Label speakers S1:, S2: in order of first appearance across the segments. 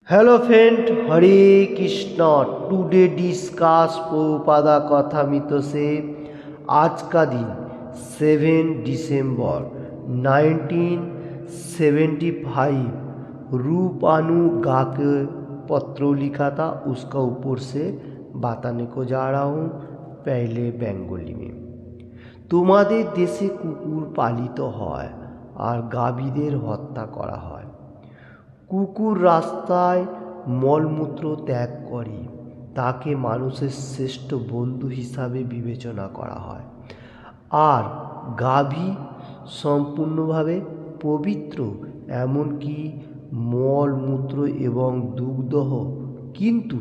S1: Hello friend, হরে Krishna. Today discuss Prabhupada कथामृत से आज का दिन 7 दिसंबर 1975 रूपानु गा के पत्र लिखा था, उसका ऊपर से बताने को जा रहा हूँ। पहले बेंगली में, তোমাদের দেশে কুকুর পালিত হয় আর গাভীদের হত্যা করা হয়। কুকুর রাস্তায় মলমূত্র ত্যাগ করে, তাকে মানুষের শ্রেষ্ঠ বন্ধু হিসাবে বিবেচনা করা হয়। আর গাভী সম্পূর্ণভাবে পবিত্র, এমনকি মলমূত্র এবং দুগ্ধ, কিন্তু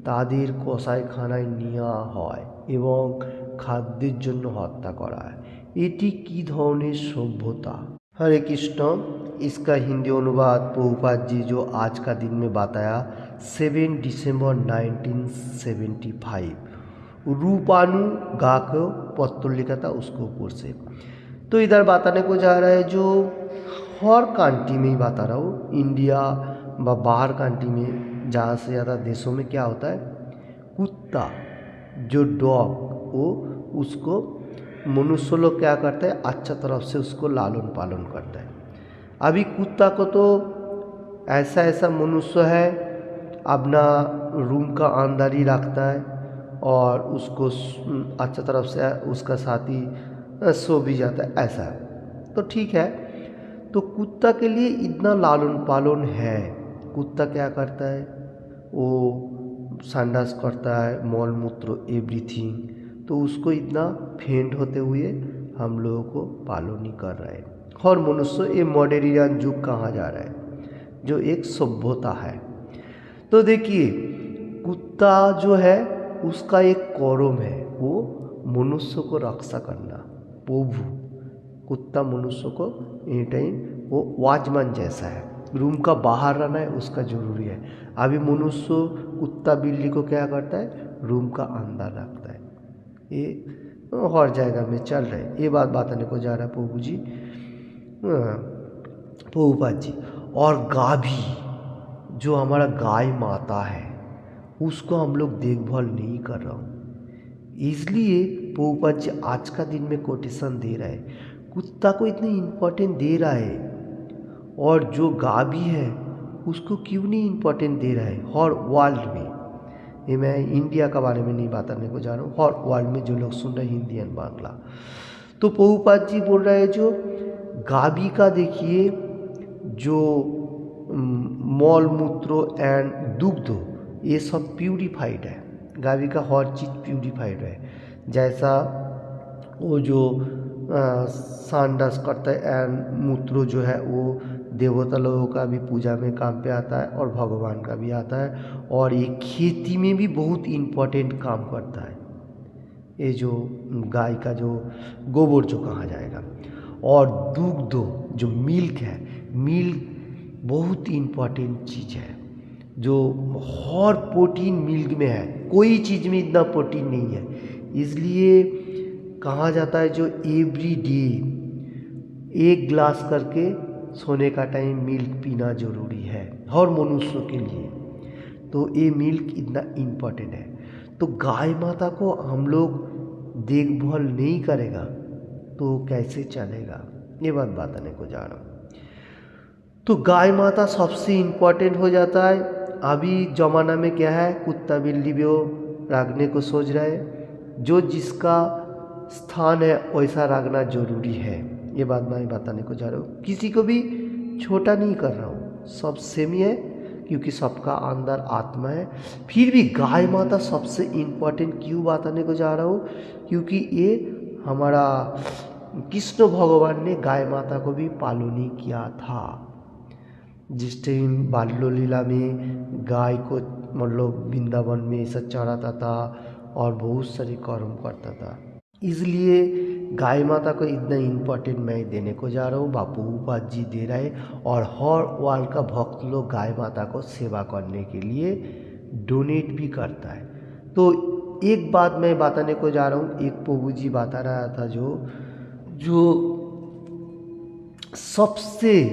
S1: তাদের কসাইখানায় নেওয়া হয় এবং খাদ্যের জন্য হত্যা করা হয়। এটি কী ধরনের সভ্যতা? हरे कृष्ण। इसका हिंदी अनुवाद प्रभुपाद जी जो आज का दिन में बताया 7 दिसंबर 1975 रूपानु गा को पत्र लिखा था, उसके ऊपर से। तो इधर बताने को जा रहा है जो हर कंट्री में ही बता रहा हूँ, इंडिया व बाहर कंट्री में ज़्यादा से ज़्यादा देशों में क्या होता है, कुत्ता जो डॉग वो उसको मनुष्य लोग क्या करते हैं, अच्छा तरफ से उसको लालन पालन करता है। अभी कुत्ता को तो ऐसा मनुष्य है अपना रूम का अंदर ही रखता है और उसको अच्छा तरफ से उसका साथी सो भी जाता है, ऐसा है। तो ठीक है, तो कुत्ता के लिए इतना लालन पालन है। कुत्ता क्या करता है, वो संडास करता है, मल मूत्र एवरीथिंग, तो उसको इतना फेंट होते हुए हम लोगों को पालन नहीं कर रहा है। और मनुष्य ये मॉडर्न युग कहाँ जा रहा है, जो एक सभ्यता है। तो देखिए, कुत्ता जो है उसका एक कर्म है, वो मनुष्य को रक्षा करना, प्रभु। कुत्ता मनुष्य को एनी टाइम वो वॉचमैन जैसा है, रूम का बाहर रहना है उसका ज़रूरी है। अभी मनुष्य कुत्ता बिल्ली को क्या करता है, रूम का अंदर रखता है। ये हर जगह में चल रहा है। ये बात बताने को जा रहा है प्रभु जी, प्रभुपाद जी। और गाभी जो हमारा गाय माता है उसको हम लोग देखभाल नहीं कर रहा हूँ, इसलिए प्रभुपाद जी आज का दिन में कोटेशन दे रहा है। कुत्ता को इतनी इम्पोर्टेंट दे रहा है और जो गाभी है उसको क्यों नहीं इम्पोर्टेंट दे रहा है हर वर्ल्ड में। ये मैं इंडिया का बारे में नहीं बताने को जा रहा हूँ, हर वर्ल्ड में जो लोग सुन रहे हैं हिंदी एंड बांग्ला। तो प्रभुपाद जी बोल रहे हैं जो गाभी का देखिए जो मल मूत्र एंड दुग्ध ये सब प्यूरिफाइड है। गाभी का हर चीज़ प्यूरिफाइड है। जैसा वो जो संडास करता है एंड मूत्र जो है वो देवता लोगों का भी पूजा में काम पे आता है और भगवान का भी आता है, और ये खेती में भी बहुत इम्पोर्टेंट काम करता है। ये जो गाय का जो गोबर जो कहा जाएगा, और दुग्ध जो मिल्क है, मिल्क बहुत इम्पोर्टेंट चीज़ है। जो हर प्रोटीन मिल्क में है, कोई चीज़ में इतना प्रोटीन नहीं है, इसलिए कहा जाता है जो एवरी डे 1 गिलास करके सोने का टाइम मिल्क पीना ज़रूरी है हर मनुष्य के लिए। तो ये मिल्क इतना इम्पोर्टेंट है। तो गाय माता को हम लोग देखभाल नहीं करेगा तो कैसे चलेगा, ये बात बताने को जा रहा हूँ। तो गाय माता सबसे इम्पोर्टेंट हो जाता है। अभी ज़माना में क्या है, कुत्ता बिल्ली भी रखने को सोच रहे हैं, जो जिसका स्थान है वैसा रखना ज़रूरी है। ये बात मैं बताने को जा रहा हूँ। किसी को भी छोटा नहीं कर रहा हूँ, सब सेम ही है, क्योंकि सबका अंदर आत्मा है। फिर भी गाय माता सबसे इम्पोर्टेंट क्यों बताने को जा रहा हूँ, क्योंकि ये हमारा कृष्ण भगवान ने गाय माता को भी पालन किया था। जिस टाइम बाल्य लीला में गाय को मतलब वृंदावन में ऐसा चढ़ाता था और बहुत सारे कर्म करता था, इसलिए गाय माता को इतना इम्पोर्टेंट मैं देने को जा रहा हूँ, प्रभुपाद जी दे रहे हैं। और हर वर्ल्ड का भक्त लोग गाय माता को सेवा करने के लिए डोनेट भी करता है। तो एक बात मैं बताने को जा रहा हूँ, एक प्रभु जी बता रहा था जो सबसे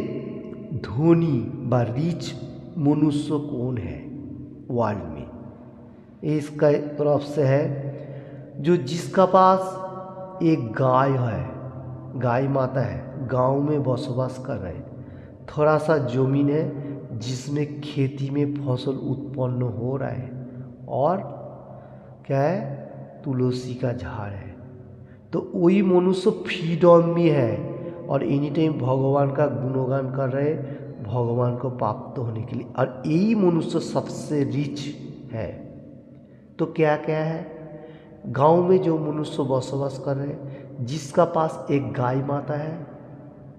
S1: धनी व रिच मनुष्य कौन है वर्ल्ड में, ये इसका तरफ से है। जो जिसका पास एक गाय है, गाय माता है, गांव में बसवास कर रहे, थोड़ा सा ज़मीन है जिसमें खेती में फसल उत्पन्न हो रहा है, और क्या है, तुलसी का झाड़ है, तो वही मनुष्य फ्रीडम में है और एनी टाइम भगवान का गुणगान कर रहे, भगवान को प्राप्त होने के लिए। और यही मनुष्य सबसे रिच है। तो क्या क्या है, गांव में जो मनुष्य बसवास कर रहे, जिसका पास एक गाय माता है,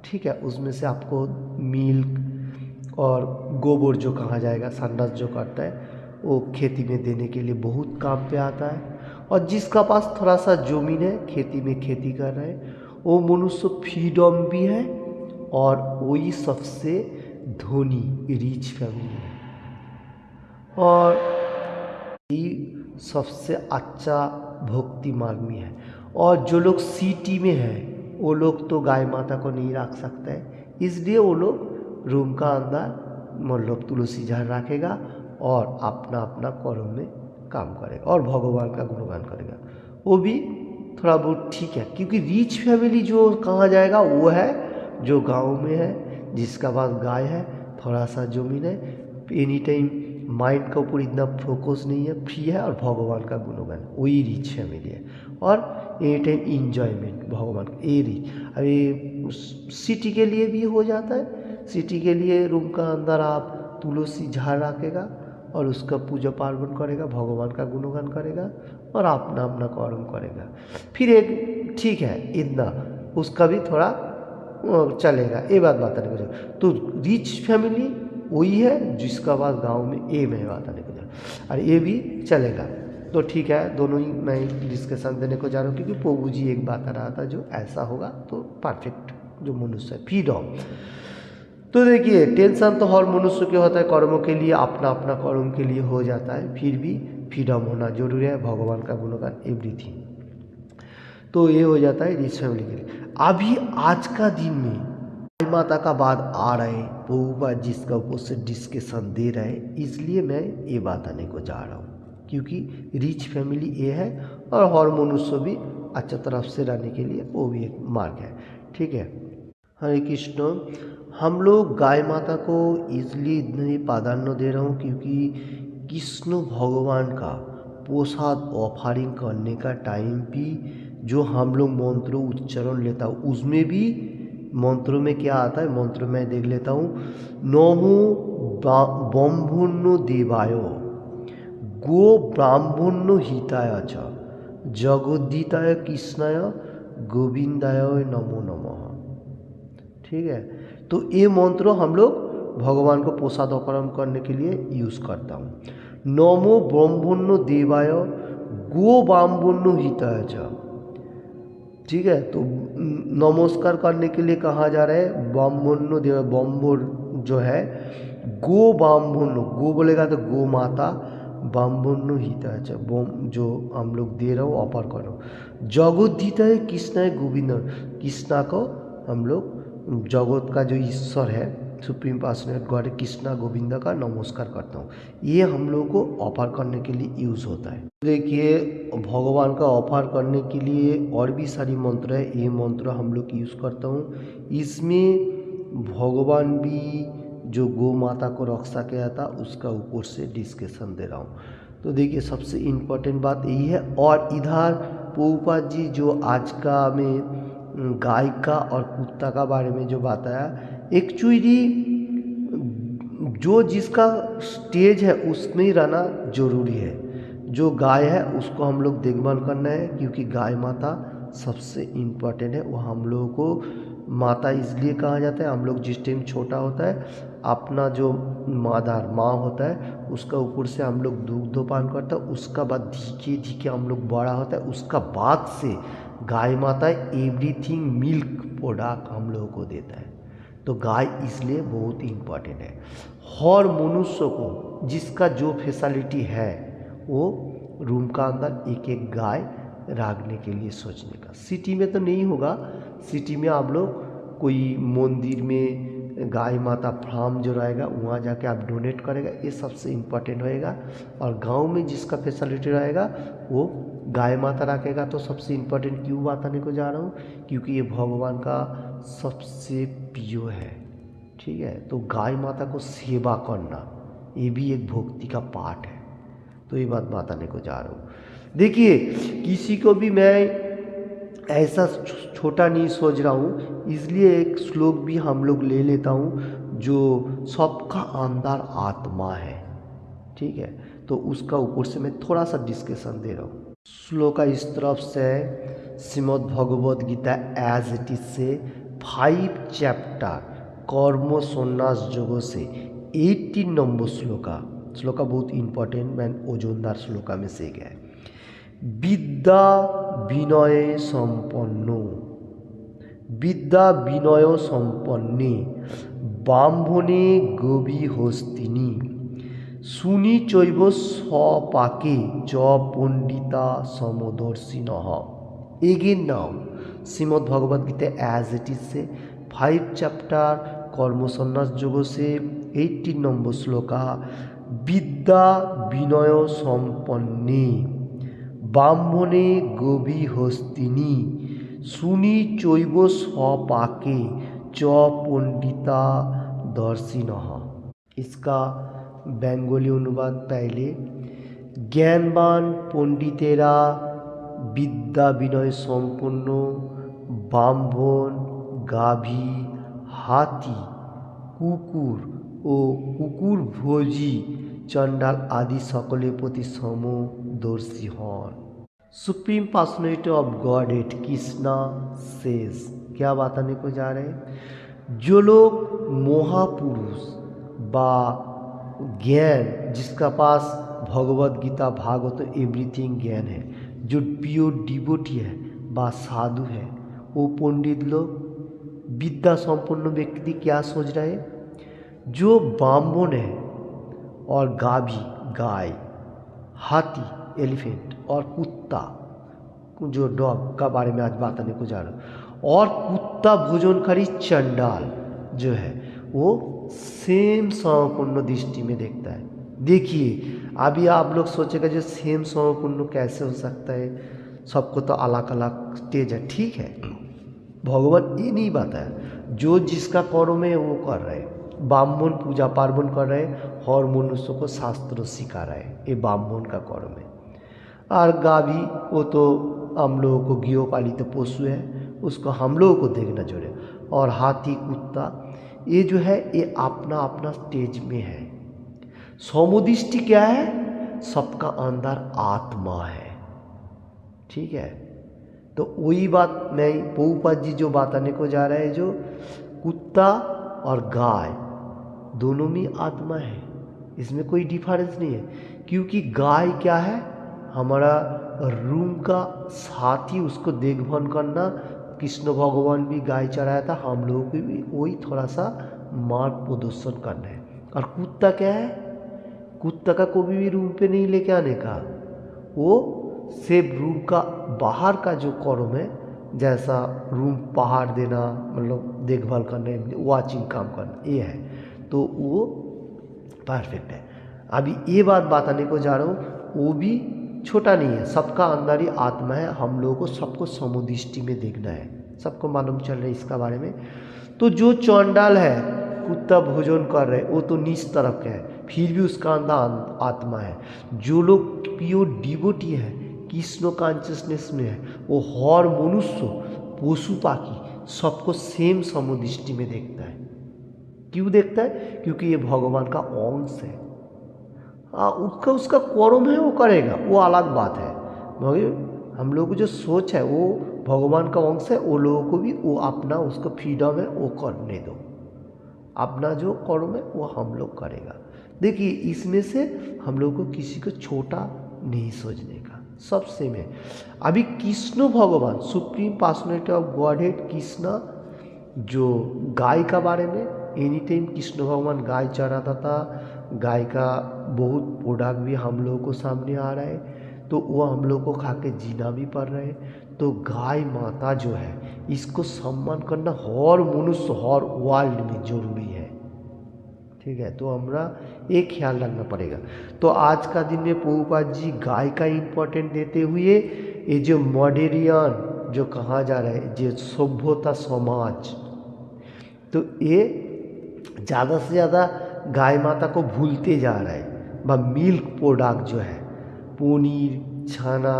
S1: ठीक है, उसमें से आपको मिल्क और गोबर जो कहा जाएगा, संडास जो करता है, वो खेती में देने के लिए बहुत काम पे आता है। और जिसका पास थोड़ा सा ज़मीन है, खेती में खेती कर रहे हैं, वो मनुष्य फ्रीडम भी है और वही सबसे धनी रिच फैमिली है। और ये सबसे अच्छा भक्ति मार्ग में है। और जो लोग सिटी में है वो लोग तो गाय माता को नहीं रख सकते हैं, इसलिए वो लोग रूम का अंदर मतलब तुलसी झाड़ रखेगा और अपना अपना कर्म में काम करेगा और भगवान का गुणगान करेगा। वो भी थोड़ा बहुत ठीक है, क्योंकि रिच फैमिली जो कहा जाएगा वो है जो गांव में है, जिसका पास गाय है, थोड़ा सा ज़मीन है, एनी टाइम माइंड का ऊपर इतना फोकस नहीं है, फ्री है और भगवान का गुणगान, वही रिच फैमिली है। और एनी टाइम इंजॉयमेंट भगवान का, ये रिच। अभी सिटी के लिए भी हो जाता है, सिटी के लिए रूम का अंदर आप तुलसी झाड़ रखेगा और उसका पूजा पार्वण करेगा, भगवान का गुणगान करेगा और अपना अपना कर्म करेगा। फिर एक ठीक है इतना, उसका भी थोड़ा चलेगा, ये बात बताने को। तो रिच फैमिली वही है जिसका पास गांव में, ये मैं बताने को जा रहा हूँ, और ये भी चलेगा। तो ठीक है, दोनों ही मैं डिस्कशन देने को जा रहा हूँ, क्योंकि पोबू जी एक बात आ रहा था जो ऐसा होगा तो परफेक्ट जो मनुष्य है फ्रीडम। तो देखिए, टेंशन तो हर मनुष्य के होता है, कर्मों के लिए अपना अपना कर्म के लिए हो जाता है, फिर भी फ्रीडम होना जरूरी है, भगवान का गुणगान एवरीथिंग। तो ये हो जाता है रिच फैमिली के लिए। अभी आज का दिन में गाय माता का बात आ रहा है, बहुबा जिसका ऊपर से डिस्कशन दे रहे हैं, इसलिए मैं ये बताने को जा रहा हूँ, क्योंकि रिच फैमिली ये है और हर मनुष्य भी अच्छा तरफ से रहने के लिए वो भी एक मार्ग है। ठीक है, हरे कृष्ण। हम लोग गाय माता को इसलिए इतने प्राधान्य दे रहा हूँ क्योंकि कृष्ण भगवान का प्रसाद ऑफरिंग करने का टाइम भी जो हम लोग मंत्र उच्चारण लेता हूँ, उसमें भी मंत्रों में क्या आता है, मंत्र में देख लेता हूँ। नमो ब्रह्मण्य देवाय गो ब्राह्मण्य हिताय च जगद्दिताय कृष्णाय गोविंदाय नमो नमः। ठीक है, तो ये मंत्र हम लोग भगवान को प्रसाद अर्पण करने के लिए यूज़ करता हूँ। नमो ब्रह्मण्य देवाय गो ब्राह्मण्य हिताय च। ठीक है, तो नमस्कार करने के लिए कहा जा रहा है ब्राह्मण्य देव, ब्राह्मण जो है, गो ब्राह्मण्य, गो बोलेगा तो गो माता, ब्राह्मण्य हिताय च, जो हम लोग दे रहे हो ऑफर करो। जगद्दिताय कृष्णाय गोविंद, कृष्णा को हम लोग जगत का जो ईश्वर है, supreme personality God Krishna Govind का नमस्कार करता हूँ। ये हम लोगों को ऑफर करने के लिए यूज़ होता है। देखिए, भगवान का ऑफर करने के लिए और भी सारी मंत्र है, ये मंत्र हम लोग यूज़ करता हूँ। इसमें भगवान भी जो गौ माता को रक्षा किया था उसका ऊपर से डिस्कशन दे रहा हूँ। तो देखिए, सबसे इम्पोर्टेंट बात यही है। और इधर प्रभुपाद जी जो आज का में गाय का और कुत्ता का बारे में जो बताया, एक्चुअली जो जिसका स्टेज है उसमें ही रहना जरूरी है। जो गाय है उसको हम लोग देखभाल करना है, क्योंकि गाय माता सबसे इम्पोर्टेंट है। वो हम लोगों को माता इसलिए कहा जाता है, हम लोग जिस टाइम छोटा होता है अपना जो मादार माँ होता है उसका ऊपर से हम लोग दूध पान करता है, उसका बाद धीरे धीरे हम लोग बड़ा होता है, उसका बाद से गाय माता एवरीथिंग मिल्क प्रोडक्ट हम लोगों को देता है। तो गाय इसलिए बहुत ही इम्पोर्टेंट है। हर मनुष्य को जिसका जो फैसिलिटी है वो रूम का अंदर एक एक गाय रखने के लिए सोचने का। सिटी में तो नहीं होगा, सिटी में आप लोग कोई मंदिर में गाय माता फार्म जो रहेगा वहाँ जाके आप डोनेट करेगा, ये सबसे इम्पोर्टेंट होएगा। और गांव में जिसका फैसिलिटी रहेगा वो गाय माता रखेगा। तो सबसे इम्पोर्टेंट क्यों बताने को जा रहा हूँ, क्योंकि ये भगवान का सबसे प्रिय है, ठीक है। तो गाय माता को सेवा करना ये भी एक भक्ति का पार्ट है, तो ये बात बताने को जा रहा हूँ। देखिए, किसी को भी मैं ऐसा छोटा नहीं सोच रहा हूँ, इसलिए एक श्लोक भी हम लोग ले लेता हूँ जो सबका अंदर आत्मा है, ठीक है। तो उसका ऊपर से मैं थोड़ा सा डिस्कशन दे रहा हूँ। श्लोक इस तरफ से Shrimad Bhagavad Gita as it is से 5 चैप्टर कर्म संन्यास योग से 18 नंबर श्लोका बहुत इंपॉर्टेंट, मैं ओजनदार श्लोका में से गया है। विद्या विनय संपन्नो, विद्या विनय संपन्ने ब्राह्मणे गवी हस्तिनी सुनी चैव स्वपाके च पंडिता समदर्शिनः। Again now Shrimad Bhagavad Gita as it is से 5 चैप्टर कर्म संन्यास योग से 18 नंबर श्लोका। विद्या विनय संपन्ने ब्राह्मणे गवी हस्तिनी सुनी चैव स्वपाके च पंडिता दर्शिनः। इसका बेंगोली अनुवाद पहले, ज्ञानवान पंडितेरा विद्या विनय संपन्न ब्राह्मण गाभी हाथी कुकुर ও কুকুর ভোজি চণ্ডাল आदि সকলের প্রতি সমদর্শী হন। Supreme personality of God at Krishna says, क्या बताने को जा रहे हैं, जो लोग महापुरुष बा ज्ञान जिसका पास भगवद गीता भागवत एवरीथिंग ज्ञान है, जो प्योर डिवोटी है बा साधु है, वो पंडित लोग विद्या संपन्न व्यक्ति क्या सोच रहे हैं, जो ब्राह्मण है और गाभी गाय, हाथी एलिफेंट और कुत्ता जो डॉग का बारे में आज बात करने को जा रहा हूँ, और कुत्ता भोजनकारी चंडाल जो है वो सेम समपूर्ण दृष्टि में देखता है। देखिए, अभी आप लोग सोचेगा जो सेम समपूर्ण कैसे हो सकता है, सबको तो अलग अलग स्टेज है, ठीक है। भगवान ये नहीं बताया, जो जिसका कर्म है वो कर रहे हैं। ब्राह्मण पूजा पार्वण कर रहे हैं और मनुष्य को शास्त्र सिखा रहे हैं, ये ब्राह्मण का कर्म है। और गाभी वो तो हम लोगों को गृहपालित पशु है, उसको हम लोगों को देखना चाहिए। और हाथी कुत्ता ये जो है ये अपना अपना स्टेज में है। समदृष्टि क्या है, सबका अंदर आत्मा है, ठीक है। तो वही बात मैं प्रभुपाद जी जो बताने को जा रहे हैं, जो कुत्ता और गाय दोनों में आत्मा है, इसमें कोई डिफरेंस नहीं है। क्योंकि गाय क्या है, हमारा रूम का साथी, उसको देखभाल करना। कृष्ण भगवान भी गाय चराया था, हम लोगों को भी वही थोड़ा सा मार्ग प्रदर्शन करना है। और कुत्ता क्या है, कुत्ता का कोई भी रूम पे नहीं लेके आने का, वो सिर्फ रूम का बाहर का जो कर्म है, जैसा रूम पहाड़ देना, मतलब देखभाल करना, वॉचिंग काम करना, ये है, तो वो परफेक्ट है। अभी ये बात बताने को जा रहा हूँ, वो भी छोटा नहीं है, सबका अंदर ही आत्मा है। हम लोगों को सबको समदृष्टि में देखना है, सबको मालूम चल रहा है इसका बारे में। तो जो चंडाल है, कुत्ता भोजन कर रहे, वो तो नीच तरफ के है, फिर भी उसका अंदर आत्मा है। जो लोग प्योर डिवोटी है, कृष्ण कॉन्शियसनेस में है, वो हर मनुष्य पशु पाखी सबको सेम समदृष्टि में देखता है। क्यों देखता है, क्योंकि ये भगवान का अंश है। उसका कर्म है वो करेगा, वो अलग बात है। मगर हम लोग को जो सोच है वो भगवान का अंश है, वो लोगों को भी वो अपना उसको फ्रीडम है, वो करने दो। अपना जो कर्म है वो हम लोग करेगा। देखिए, इसमें से हम लोग को किसी को छोटा नहीं सोचने का, सब सेम है। अभी कृष्ण भगवान supreme personality of godhead Krishna जो गाय का बारे में, एनी टाइम कृष्ण भगवान गाय चराता था, गाय का बहुत प्रोडक्ट भी हम लोगों को सामने आ रहा है, तो वो हम लोग को खा के जीना भी पड़ रहा है। तो गाय माता जो है इसको सम्मान करना हर मनुष्य हर वर्ल्ड में जरूरी है। ठीक है, तो हमरा एक ख्याल रखना पड़ेगा। तो आज का दिन में प्रभुपाद जी गाय का इम्पोर्टेंट देते हुए ये जो मॉडर्न जो कहा जा रहा है जो सभ्यता समाज, तो ये ज़्यादा से ज़्यादा गाय माता को भूलते जा रहा है। मिल्क प्रोडक्ट जो है पनीर छाना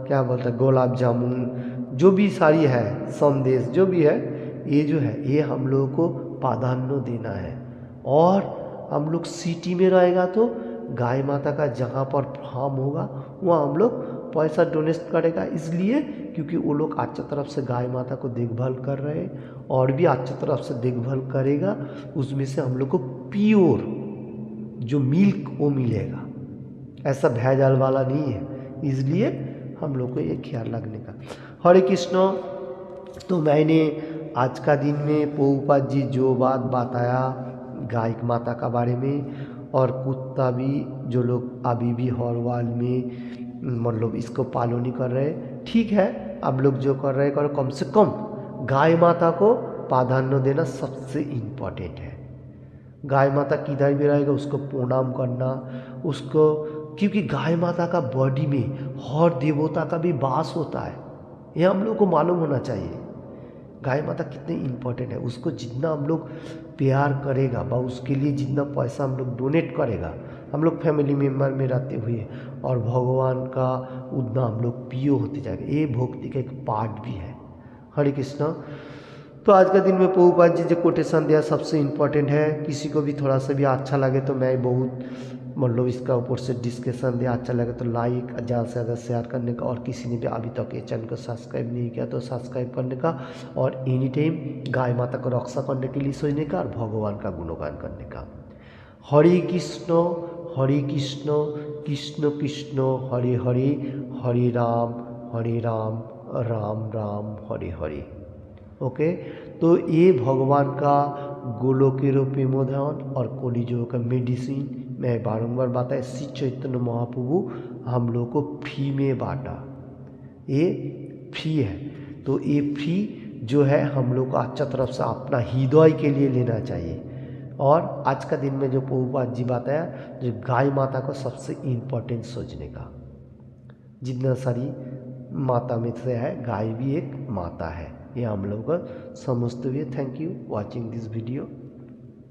S1: क्या बोलते हैं गुलाब जामुन जो भी सारी है संदेश जो भी है ये जो है ये हम लोगों को प्राधान्य देना है। और हम लोग सिटी में रहेगा तो गाय माता का जहाँ पर फार्म होगा वहाँ हम लोग पैसा डोनेट करेगा, इसलिए क्योंकि वो लोग अच्छी तरफ से गाय माता को देखभाल कर रहे हैं और भी अच्छी तरफ से देखभाल करेगा। उसमें से हम लोग को प्योर जो मिल्क वो मिलेगा, ऐसा भेजाल वाला नहीं है, इसलिए हम लोग को ये ख्याल रखने का। हरे कृष्ण। तो मैंने आज का दिन में प्रभुपाद जी जो बात बताया गाय माता का बारे में, और कुत्ता भी जो लोग अभी भी हर वर्ल्ड में मतलब इसको फॉलो नहीं कर रहे, ठीक है आप लोग जो कर रहे करो, कम से कम गाय माता को प्राधान्य देना सबसे इम्पोर्टेंट है। गाय माता किधर भी रहेगा उसको प्रणाम करना उसको, क्योंकि गाय माता का बॉडी में हर देवता का भी वास होता है, ये हम लोग को मालूम होना चाहिए। गाय माता कितने इम्पोर्टेंट है, उसको जितना हम लोग प्यार करेगा व उसके लिए जितना पैसा हम लोग डोनेट करेगा हम लोग फैमिली मेम्बर में रहते हुए, और भगवान का उतना हम लोग पियो होते जाएगा, ये भक्ति का एक पार्ट भी है। हरे कृष्ण। तो आज का दिन में प्रभुपाद जी जो कोटेशन दिया सबसे इम्पोर्टेंट है, किसी को भी थोड़ा सा भी अच्छा लगे तो मैं बहुत मतलब इसका ऊपर से डिस्कशन दिया, अच्छा लगे तो लाइक ज़्यादा से ज़्यादा शेयर करने का, और किसी ने भी अभी तक ये चैनल को सब्सक्राइब नहीं किया तो सब्सक्राइब करने का, और एनी टाइम गाय माता को रक्षा करने के लिए सोचने का और भगवान का गुणगान करने का। हरे कृष्ण कृष्ण कृष्ण हरे हरे, हरे राम राम राम हरे हरे। ओके, तो ये भगवान का गोलोकेर प्रेमोधन और कलिजुग का मेडिसिन मैं बारंबार बताया, श्री चैतन्य महाप्रभु हम लोग को फ्री में बांटा, ये फ्री है। तो ये फ्री जो है हम लोग को अच्छा तरफ से अपना हृदय के लिए लेना चाहिए। और आज का दिन में जो प्रभुपाद जी बताया जो गाय माता को सबसे इम्पोर्टेंट सोचने का, जितना सारी माता में से है गाय भी एक माता है, ये हम लोग को समझते हुए thank you watching this video.